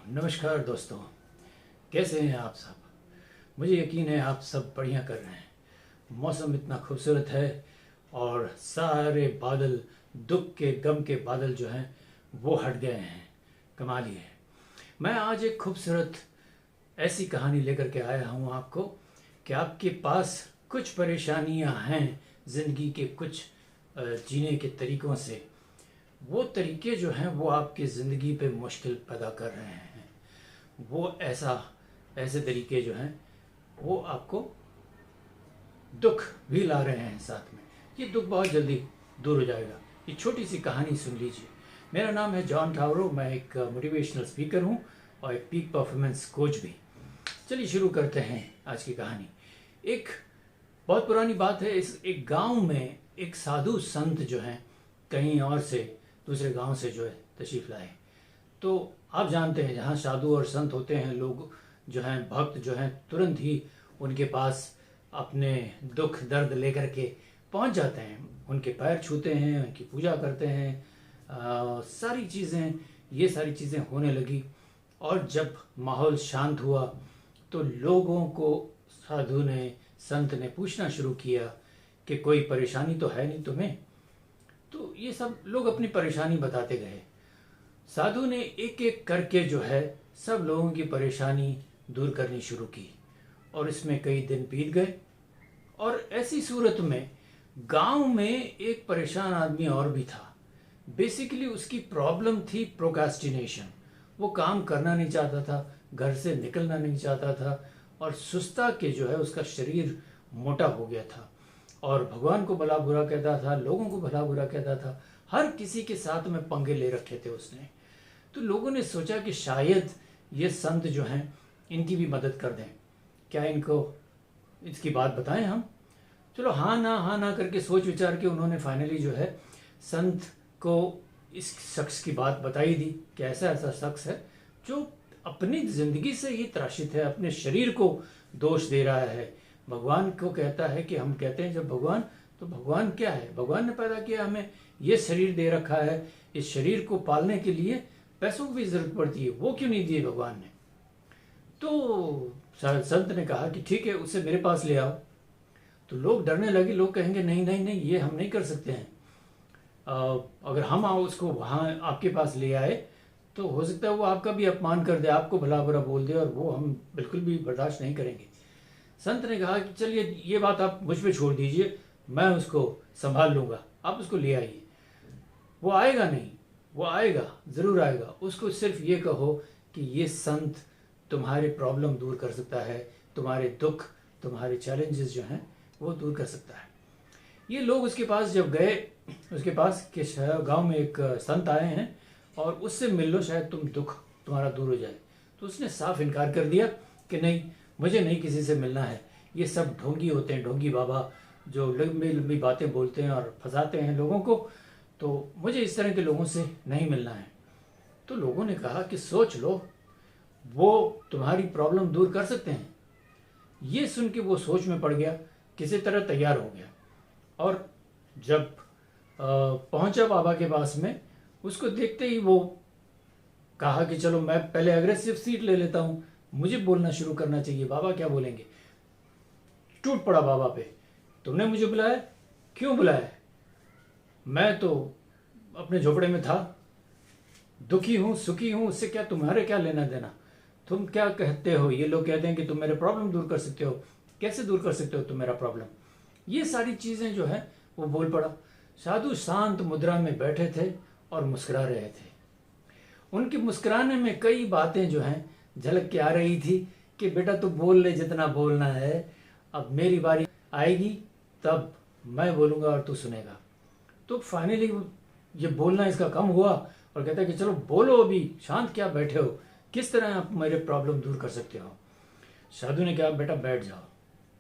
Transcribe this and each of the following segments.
नमस्कार दोस्तों, कैसे हैं आप सब। मुझे यकीन है आप सब बढ़िया कर रहे हैं। मौसम इतना खूबसूरत है और सारे बादल, दुख के गम के बादल जो हैं वो हट गए हैं। कमाल ही है। मैं आज एक खूबसूरत ऐसी कहानी लेकर के आया हूँ आपको कि आपके पास कुछ परेशानियाँ हैं ज़िंदगी के कुछ जीने के तरीक़ों से, वो तरीके जो हैं वो आपकी ज़िंदगी पे मुश्किल पैदा कर रहे हैं। वो ऐसे तरीके जो हैं वो आपको दुख भी ला रहे हैं साथ में। ये दुख बहुत जल्दी दूर हो जाएगा। ये छोटी सी कहानी सुन लीजिए। मेरा नाम है जॉन ठावरो। मैं एक मोटिवेशनल स्पीकर हूँ और एक पीक परफॉर्मेंस कोच भी। चलिए शुरू करते हैं आज की कहानी। एक बहुत पुरानी बात है। इस एक गांव में एक साधु संत जो हैं कहीं और से, दूसरे गांव से जो है तशरीफ़ लाए। तो आप जानते हैं जहाँ साधु और संत होते हैं, लोग जो हैं, भक्त जो हैं, तुरंत ही उनके पास अपने दुख दर्द लेकर के पहुँच जाते हैं। उनके पैर छूते हैं, उनकी पूजा करते हैं। सारी चीज़ें होने लगी। और जब माहौल शांत हुआ तो लोगों को साधु ने, संत ने पूछना शुरू किया कि कोई परेशानी तो है नहीं तुम्हें। तो ये सब लोग अपनी परेशानी बताते गए। साधु ने एक एक करके जो है सब लोगों की परेशानी दूर करनी शुरू की और इसमें कई दिन बीत गए। और ऐसी सूरत में गांव में एक परेशान आदमी और भी था। बेसिकली उसकी प्रॉब्लम थी प्रोक्रास्टिनेशन। वो काम करना नहीं चाहता था, घर से निकलना नहीं चाहता था और सुस्ता के जो है उसका शरीर मोटा हो गया था और भगवान को भला बुरा कहता था, लोगों को भला बुरा कहता था। हर किसी के साथ में पंगे ले रखे थे उसने। तो लोगों ने सोचा कि शायद ये संत जो हैं इनकी भी मदद कर दें, क्या इनको इसकी बात बताएं हम। चलो हाँ ना करके सोच विचार के उन्होंने फाइनली जो है संत को इस शख्स की बात बताई दी कि ऐसा ऐसा शख्स है जो अपनी ज़िंदगी से ही त्रासित है, अपने शरीर को दोष दे रहा है, भगवान को कहता है कि हम कहते हैं जब भगवान, तो भगवान क्या है, भगवान ने पैदा किया हमें, ये शरीर दे रखा है, इस शरीर को पालने के लिए पैसों की भी ज़रूरत पड़ती है, वो क्यों नहीं दिए भगवान ने। तो संत ने कहा कि ठीक है, उसे मेरे पास ले आओ। तो लोग डरने लगे। लोग कहेंगे नहीं नहीं नहीं, ये हम नहीं कर सकते हैं। अगर हम उसको वहाँ आपके पास ले आए तो हो सकता है वो आपका भी अपमान कर दे, आपको भला बुरा बोल दे, और वो हम बिल्कुल भी बर्दाश्त नहीं करेंगे। संत ने कहा कि चलिए ये बात आप मुझ पे छोड़ दीजिए, मैं उसको संभाल लूँगा, आप उसको ले आइए। वो आएगा नहीं, वो आएगा, ज़रूर आएगा। उसको सिर्फ ये कहो कि ये संत तुम्हारे प्रॉब्लम दूर कर सकता है, तुम्हारे दुख, तुम्हारे चैलेंजेस जो हैं वो दूर कर सकता है। ये लोग उसके पास जब गए, उसके पास के गांव में एक संत आए हैं और उससे मिल लो, शायद दुख तुम्हारा दूर हो जाए। तो उसने साफ इनकार कर दिया कि नहीं, मुझे नहीं किसी से मिलना है। ये सब ढोंगी होते हैं, ढोंगी बाबा, जो लंबी लंबी बातें बोलते हैं और फंसाते हैं लोगों को। तो मुझे इस तरह के लोगों से नहीं मिलना है। तो लोगों ने कहा कि सोच लो, वो तुम्हारी प्रॉब्लम दूर कर सकते हैं। ये सुन के वो सोच में पड़ गया, किसी तरह तैयार हो गया और जब पहुंचा बाबा के पास में, उसको देखते ही वो कहा कि चलो मैं पहले अग्रेसिव सीट ले लेता हूँ, मुझे बोलना शुरू करना चाहिए, बाबा क्या बोलेंगे। टूट पड़ा बाबा पे, तुमने मुझे बुलाया, क्यों बुलाया, मैं तो अपने झोपड़े में था, दुखी हूँ, सुखी हूँ, उससे क्या तुम्हारे क्या लेना देना, तुम क्या कहते हो। ये लोग कहते हैं कि तुम मेरे प्रॉब्लम दूर कर सकते हो, कैसे दूर कर सकते हो तुम मेरा प्रॉब्लम। ये सारी चीज़ें जो है वो बोल पड़ा। साधु शांत मुद्रा में बैठे थे और मुस्कुरा रहे थे। उनके मुस्कुराने में कई बातें जो हैं झलक के आ रही थी कि बेटा तू बोल ले जितना बोलना है, अब मेरी बारी आएगी तब मैं बोलूँगा और तू सुनेगा। तो फाइनली ये बोलना इसका कम हुआ और कहता है कि चलो बोलो, अभी शांत क्या बैठे हो, किस तरह आप मेरे प्रॉब्लम दूर कर सकते हो। साधु ने कहा बेटा बैठ जाओ,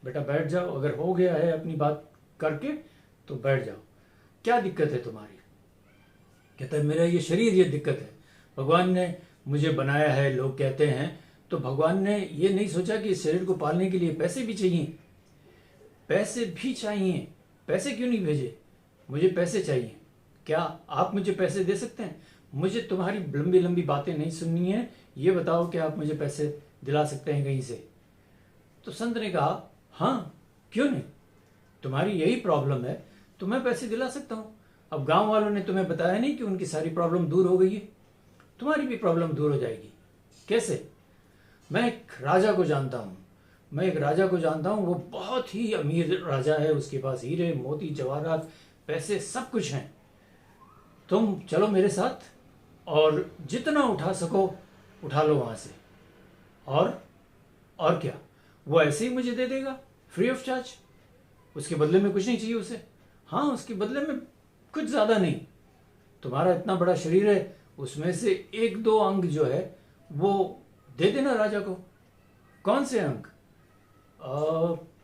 बेटा बैठ जाओ, अगर हो गया है अपनी बात करके तो बैठ जाओ, क्या दिक्कत है तुम्हारी। कहता है मेरा ये शरीर, ये दिक्कत है, भगवान ने मुझे बनाया है, लोग कहते हैं, तो भगवान ने ये नहीं सोचा कि इस शरीर को पालने के लिए पैसे भी चाहिए, पैसे भी चाहिए, पैसे क्यों नहीं भेजे, मुझे पैसे चाहिए, क्या आप मुझे पैसे दे सकते हैं। मुझे तुम्हारी लंबी लंबी बातें नहीं सुननी है ये बताओ कि आप मुझे पैसे दिला सकते हैं कहीं से। तो संत ने कहा, हाँ क्यों नहीं, तुम्हारी यही प्रॉब्लम है तो मैं पैसे दिला सकता हूँ। अब गांव वालों ने तुम्हें बताया नहीं कि उनकी सारी प्रॉब्लम दूर हो गई है, तुम्हारी भी प्रॉब्लम दूर हो जाएगी। कैसे? मैं एक राजा को जानता हूँ, वो बहुत ही अमीर राजा है, उसके पास हीरे मोती जवाहरात पैसे सब कुछ हैं। तुम चलो मेरे साथ और जितना उठा सको उठा लो वहां से। और क्या, वो ऐसे ही मुझे दे देगा फ्री ऑफ चार्ज, उसके बदले में कुछ नहीं चाहिए उसे। हाँ, उसके बदले में कुछ ज्यादा नहीं, तुम्हारा इतना बड़ा शरीर है, उसमें से एक दो अंग जो है वो दे देना राजा को। कौन से अंग?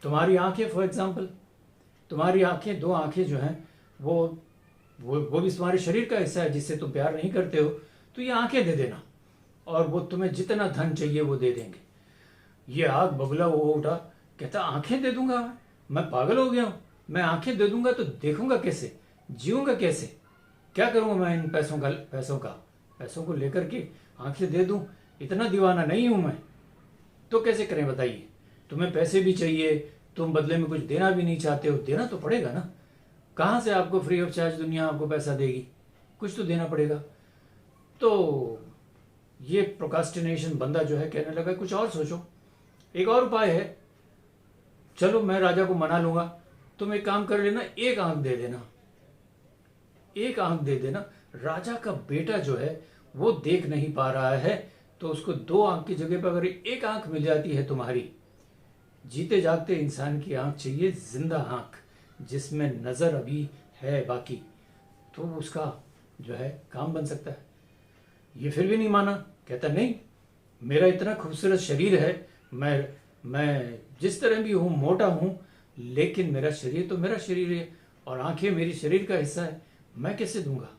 तुम्हारी आंखें फॉर एग्जाम्पल, तुम्हारी आंखें, दो आंखें जो हैं वो भी तुम्हारे शरीर का हिस्सा है जिससे तुम प्यार नहीं करते हो, तो ये आंखें दे देना और वो तुम्हें जितना धन चाहिए वो दे देंगे। ये आग बबूला वो उठा, कहता आंखें दे दूंगा मैं पागल हो गया हूं, मैं आंखें दे दूंगा तो देखूंगा कैसे, जीऊंगा कैसे, क्या करूंगा मैं इन पैसों को लेकर के आंखें दे दूं, इतना दीवाना नहीं हूं मैं। तो कैसे करें बताइए, तुम्हें पैसे भी चाहिए, तुम बदले में कुछ देना भी नहीं चाहते हो, देना तो पड़ेगा ना, कहां से आपको फ्री ऑफ चार्ज दुनिया आपको पैसा देगी, कुछ तो देना पड़ेगा। तो ये प्रोकास्टिनेशन बंदा जो है कहने लगा कुछ और सोचो, एक और उपाय है, चलो मैं राजा को मना लूंगा, तुम एक काम कर लेना, एक आंख दे देना। राजा का बेटा जो है वो देख नहीं पा रहा है, तो उसको दो आंख की जगह पर अगर एक आंख मिल जाती है तुम्हारी, जीते जागते इंसान की आंख चाहिए, जिंदा आंख जिसमें नजर अभी है बाकी, तो उसका जो है काम बन सकता है। ये फिर भी नहीं माना, कहता नहीं, मेरा इतना खूबसूरत शरीर है, मैं जिस तरह भी हूं, मोटा हूं, लेकिन मेरा शरीर तो मेरा शरीर है और आंखें मेरी शरीर का हिस्सा है, मैं कैसे दूंगा।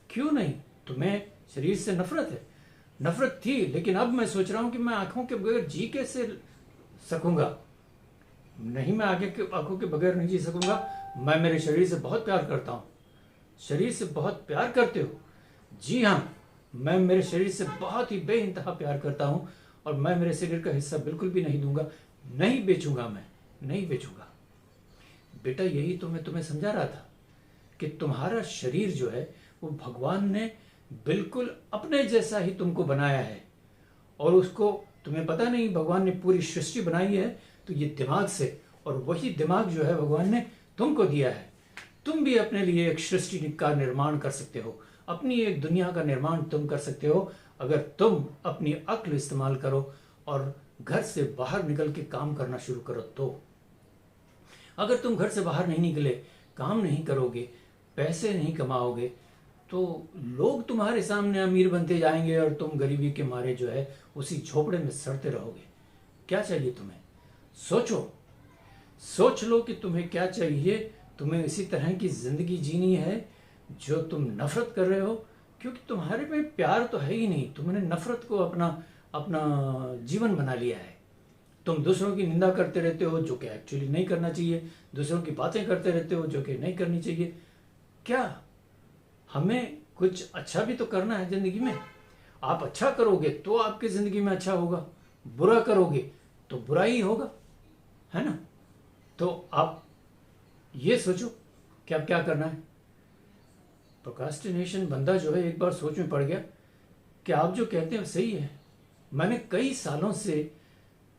क्यों नहीं, तुम्हें शरीर से नफरत है, नफरत थी, लेकिन अब मैं सोच रहा हूं कि मैं आंखों के बगैर जी कैसे सकूंगा। नहीं, मैं आंखों के बगैर नहीं जी सकूंगा, मैं मेरे शरीर से बहुत प्यार करता हूं। शरीर से बहुत प्यार करते हो? जी हाँ, मैं मेरे शरीर से बहुत ही बेइंतहा प्यार करता हूं और मैं मेरे शरीर का हिस्सा बिल्कुल भी नहीं दूंगा, नहीं बेचूंगा, मैं नहीं बेचूंगा। बेटा, यही तो मैं तुम्हें समझा रहा था कि तुम्हारा शरीर जो है वो भगवान ने बिल्कुल अपने जैसा ही तुमको बनाया है, और उसको तुम्हें पता नहीं, भगवान ने पूरी सृष्टि बनाई है तो ये दिमाग से, और वही दिमाग जो है भगवान ने तुमको दिया है। तुम भी अपने लिए एक सृष्टि का निर्माण कर सकते हो, अपनी एक दुनिया का निर्माण तुम कर सकते हो, अगर तुम अपनी अक्ल इस्तेमाल करो और घर से बाहर निकल के काम करना शुरू करो। तो अगर तुम घर से बाहर नहीं निकले, काम नहीं करोगे, पैसे नहीं कमाओगे, तो लोग तुम्हारे सामने अमीर बनते जाएंगे और तुम गरीबी के मारे जो है उसी झोपड़े में सड़ते रहोगे। क्या चाहिए तुम्हें? सोच लो कि तुम्हें क्या चाहिए। तुम्हें इसी तरह की जिंदगी जीनी है जो तुम नफरत कर रहे हो, क्योंकि तुम्हारे में प्यार तो है ही नहीं, तुमने नफरत को अपना जीवन बना लिया है। तुम दूसरों की निंदा करते रहते हो जो कि एक्चुअली नहीं करना चाहिए, दूसरों की बातें करते रहते हो जो कि नहीं करनी चाहिए। क्या हमें कुछ अच्छा भी तो करना है जिंदगी में। आप अच्छा करोगे तो आपकी जिंदगी में अच्छा होगा, बुरा करोगे तो बुरा ही होगा, है ना। तो आप ये सोचो कि अब क्या करना है। प्रोक्रास्टिनेशन बंदा जो है एक बार सोच में पड़ गया कि आप जो कहते हैं सही है। मैंने कई सालों से,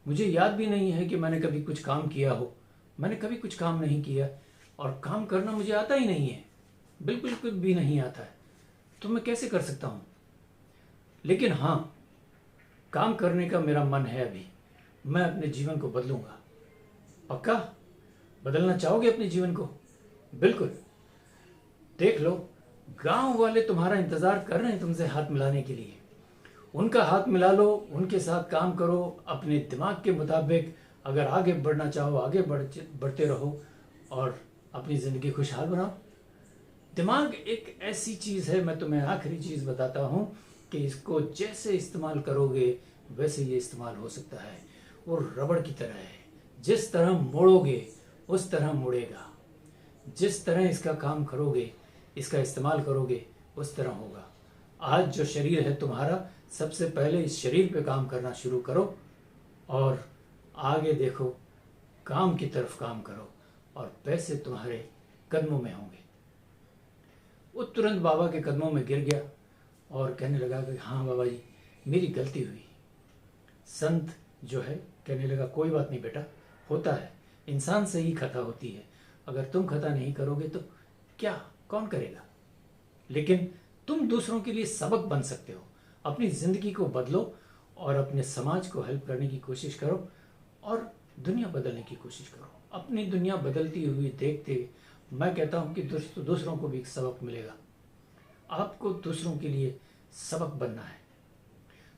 मुझे याद भी नहीं है कि मैंने कभी कुछ काम किया हो, मैंने कभी कुछ काम नहीं किया, और काम करना मुझे आता ही नहीं है, बिल्कुल कुछ भी नहीं आता है, तो मैं कैसे कर सकता हूं। लेकिन हाँ, काम करने का मेरा मन है अभी, मैं अपने जीवन को बदलूंगा। पक्का बदलना चाहोगे अपने जीवन को? बिल्कुल। देख लो, गांव वाले तुम्हारा इंतजार कर रहे हैं तुमसे हाथ मिलाने के लिए। उनका हाथ मिला लो, उनके साथ काम करो, अपने दिमाग के मुताबिक अगर आगे बढ़ना चाहो आगे बढ़ते रहो और अपनी जिंदगी खुशहाल बनाओ। दिमाग एक ऐसी चीज है, मैं तुम्हें आखिरी चीज बताता हूं कि इसको जैसे इस्तेमाल करोगे वैसे ये इस्तेमाल हो सकता है। वो रबड़ की तरह है, जिस तरह मोड़ोगे उस तरह मुड़ेगा, जिस तरह इसका काम करोगे, इसका इस्तेमाल करोगे, उस तरह होगा। आज जो शरीर है तुम्हारा, सबसे पहले इस शरीर पे काम करना शुरू करो और आगे देखो, काम की तरफ काम करो और पैसे तुम्हारे कदमों में होंगे। वो तुरंत बाबा के कदमों में गिर गया और कहने लगा कि हाँ बाबा जी, मेरी गलती हुई। संत जो है कहने लगा कोई बात नहीं बेटा, होता है, इंसान से ही खता होती है। अगर तुम खता नहीं करोगे तो क्या, कौन करेगा? लेकिन तुम दूसरों के लिए सबक बन सकते हो। अपनी ज़िंदगी को बदलो और अपने समाज को हेल्प करने की कोशिश करो और दुनिया बदलने की कोशिश करो। अपनी दुनिया बदलती हुई देखते मैं कहता हूँ कि दूसरों को भी एक सबक मिलेगा। आपको दूसरों के लिए सबक बनना है।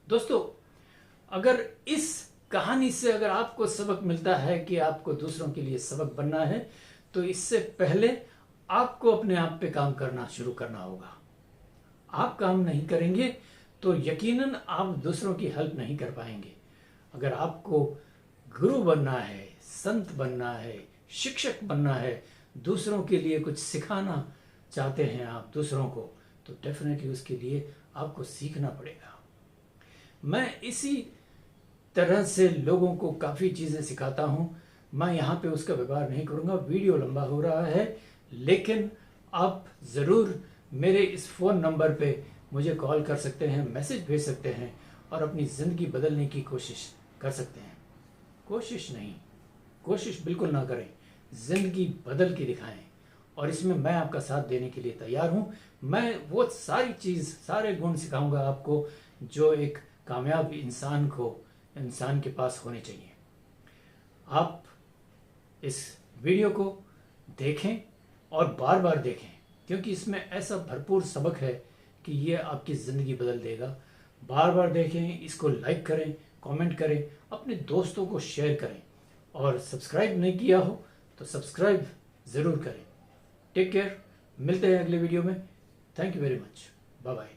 दोस्तों, अगर इस कहानी से अगर आपको सबक मिलता है कि आपको दूसरों के लिए सबक बनना है, तो इससे पहले आपको अपने आप पे काम करना शुरू करना होगा। आप काम नहीं करेंगे तो यकीनन आप दूसरों की हेल्प नहीं कर पाएंगे। अगर आपको गुरु बनना है, संत बनना है, शिक्षक बनना है, दूसरों के लिए कुछ सिखाना चाहते हैं आप दूसरों को, तो डेफिनेटली उसके लिए आपको सीखना पड़ेगा। मैं इसी तरह से लोगों को काफ़ी चीज़ें सिखाता हूँ। मैं यहाँ पे उसका व्यवहार नहीं करूँगा, वीडियो लंबा हो रहा है, लेकिन आप ज़रूर मेरे इस फ़ोन नंबर पे मुझे कॉल कर सकते हैं, मैसेज भेज सकते हैं और अपनी ज़िंदगी बदलने की कोशिश कर सकते हैं। कोशिश बिल्कुल ना करें, ज़िंदगी बदल के दिखाएं और इसमें मैं आपका साथ देने के लिए तैयार हूँ। मैं वो सारी चीज़, सारे गुण सिखाऊंगा आपको जो एक कामयाब इंसान के पास होने चाहिए। आप इस वीडियो को देखें और बार बार देखें, क्योंकि इसमें ऐसा भरपूर सबक है कि ये आपकी ज़िंदगी बदल देगा। बार बार देखें, इसको लाइक करें, कमेंट करें, अपने दोस्तों को शेयर करें और सब्सक्राइब नहीं किया हो तो सब्सक्राइब ज़रूर करें। टेक केयर, मिलते हैं अगले वीडियो में। Thank you very much, bye bye.